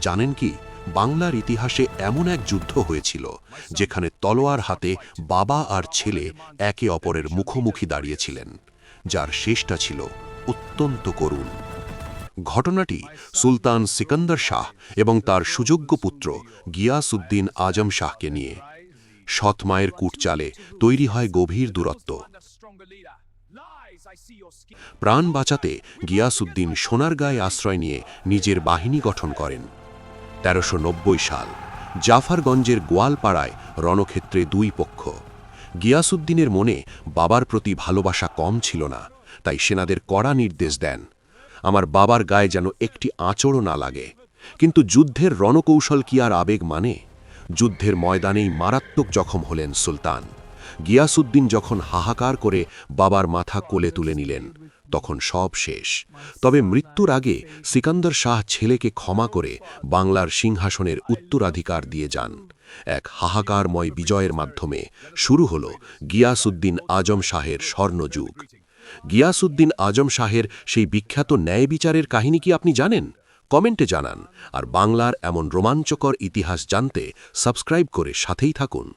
জানেন কি, বাংলার ইতিহাসে এমন এক যুদ্ধ হয়েছিল যেখানে তলোয়ার হাতে বাবা আর ছেলে একে অপরের মুখোমুখি দাঁড়িয়েছিলেন, যার শেষটা ছিল অত্যন্ত করুণ। ঘটনাটি সুলতান সিকান্দার শাহ এবং তার সুযোগ্য পুত্র গিয়াসউদ্দিন আজম শাহকে নিয়ে। সৎ মায়ের কুটচালে তৈরি হয় গভীর দূরত্ব। প্রাণ বাঁচাতে গিয়াসউদ্দিন সোনারগাঁয়ে আশ্রয় নিয়ে নিজের বাহিনী গঠন করেন। ১৩৯০ সাল জাফরগঞ্জের গোয়ালপাড়ায় রণক্ষেত্রে দুই পক্ষ। গিয়াসউদ্দিনের মনে বাবার প্রতি ভালোবাসা কম ছিল না, তাই সেনাদের কড়া নির্দেশ দেন, আমার বাবার গায়ে যেন একটি আঁচড়ও না লাগে। কিন্তু যুদ্ধের রণকৌশল কি আর আবেগ মানে? যুদ্ধের ময়দানেই মারাত্মক জখম হলেন সুলতান। গিয়াসউদ্দিন যখন হাহাকার করে বাবার মাথা কোলে তুলে নিলেন, তখন সব শেষ। তবে মৃত্যুর আগে সিকান্দর শাহ ছেলেকে ক্ষমা করে বাংলার সিংহাসনের উত্তরাধিকার দিয়ে যান। এক হাহাকারময় বিজয়ের মাধ্যমে শুরু হল গিয়াসউদ্দিন আজম শাহের স্বর্ণযুগ। গিয়াসউদ্দিন আজম শাহের সেই বিখ্যাত ন্যায় বিচারের কাহিনী কি আপনি জানেন? কমেন্টে জানান। আর বাংলার এমন রোমাঞ্চকর ইতিহাস জানতে সাবস্ক্রাইব করে সাথেই থাকুন।